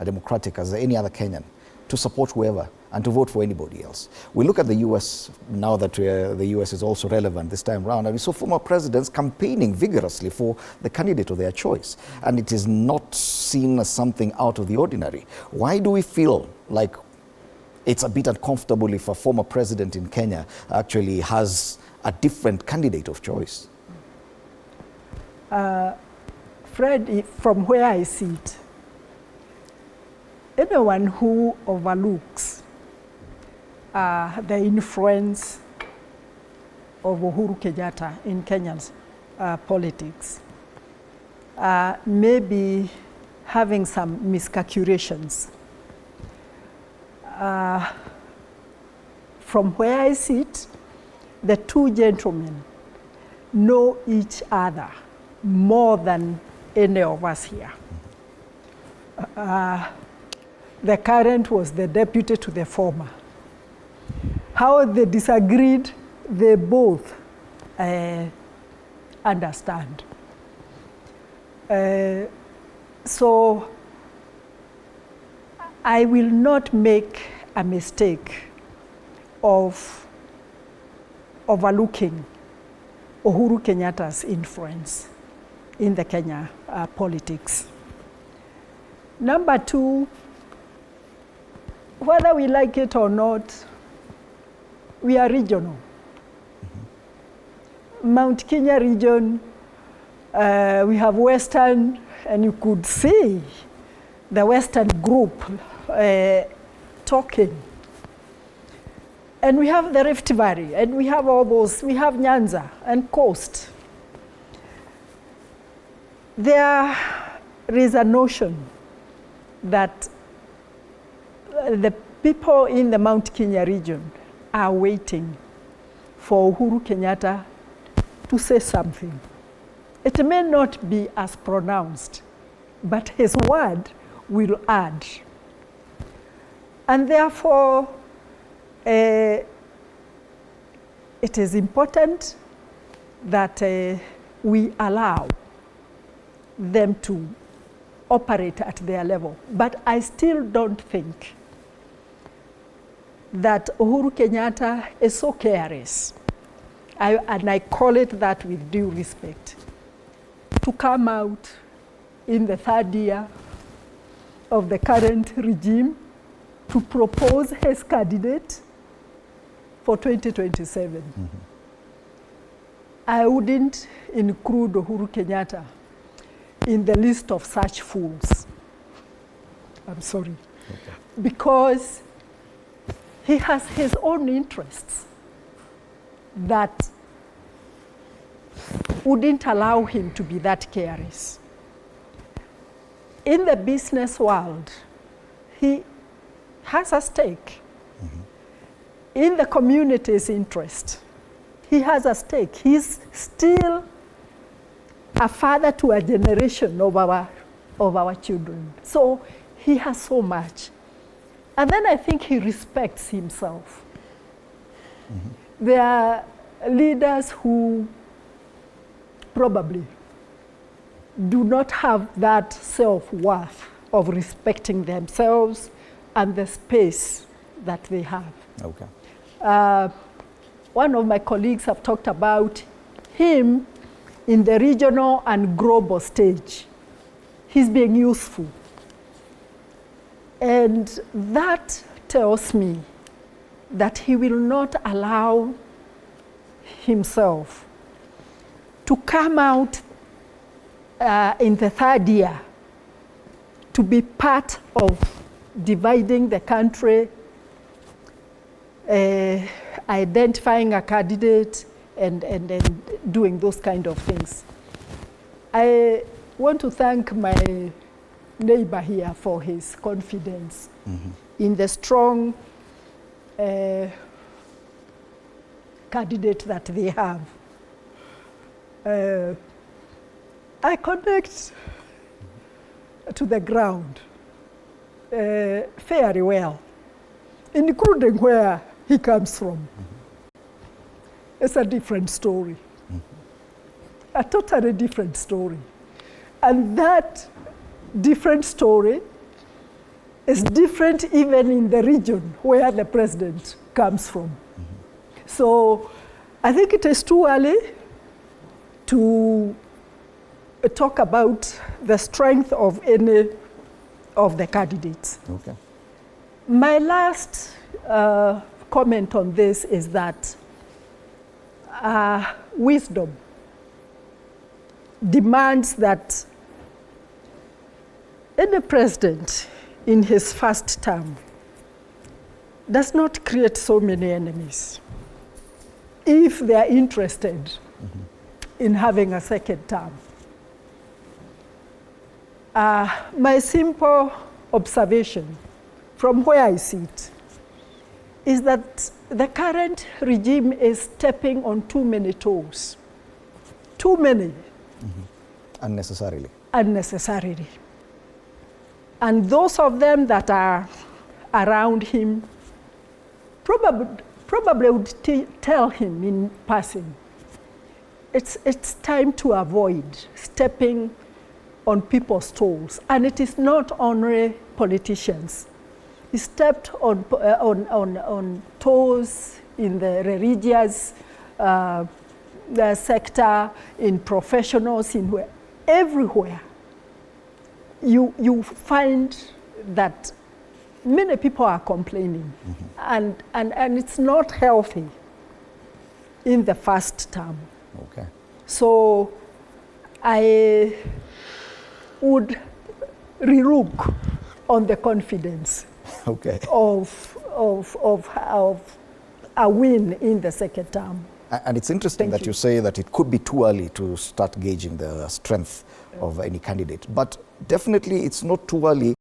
democratic as any other Kenyan to support whoever and to vote for anybody else. We look at the US now that the US is also relevant this time around, and we saw former presidents campaigning vigorously for the candidate of their choice, and it is not seen as something out of the ordinary. Why do we feel like it's a bit uncomfortable if a former president in Kenya actually has a different candidate of choice? Fred, from where I sit, anyone who overlooks the influence of Uhuru Kenyatta in Kenya's politics may be having some miscalculations. From where I sit, the two gentlemen know each other more than any of us here. The current was the deputy to the former. How they disagreed, they both understand. So I will not make a mistake of overlooking Uhuru Kenyatta's influence in the Kenya politics. Number two, whether we like it or not, we are regional. Mount Kenya region, we have Western, and you could see the Western group talking. And we have the Rift Valley, and we have all those, we have Nyanza and Coast. There is a notion that the people in the Mount Kenya region are waiting for Uhuru Kenyatta to say something. It may not be as pronounced, but his word will add. And therefore, it is important that we allow them to operate at their level. But I still don't think that Uhuru Kenyatta is so careless, and I call it that with due respect, to come out in the third year of the current regime to propose his candidate for 2027. Mm-hmm. I wouldn't include Uhuru Kenyatta in the list of such fools. I'm sorry. Okay. Because he has his own interests that wouldn't allow him to be that careless. In the business world, he has a stake. Mm-hmm. In the community's interest, he has a stake. He's still a father to a generation of our children. So he has so much. And then I think he respects himself. Mm-hmm. There are leaders who probably do not have that self-worth of respecting themselves and the space that they have. Okay. One of my colleagues have talked about him in the regional and global stage. He's being useful. And that tells me that he will not allow himself to come out in the third year to be part of dividing the country, identifying a candidate, and doing those kind of things. I want to thank my neighbor here for his confidence mm-hmm. in the strong candidate that they have. I connect to the ground fairly well, including where he comes from. Mm-hmm. It's a different story, mm-hmm. a totally different story. And that different story is different even in the region where the president comes from. So I think it is too early to talk about the strength of any of the candidates. Okay. My last comment on this is that wisdom demands that any president in his first term does not create so many enemies if they are interested in having a second term. My simple observation from where I sit is that the current regime is stepping on too many toes. Too many. Unnecessarily. Unnecessarily. And those of them that are around him probably would tell him in passing, it's time to avoid stepping on people's toes. And it is not only politicians. He stepped on toes in the religious the sector, in professionals, everywhere. You find that many people are complaining, and it's not healthy in the first term. Okay. So I would relook on the confidence Okay. of a win in the second term. And it's interesting that you say that it could be too early to start gauging the strength of any candidate. But definitely it's not too early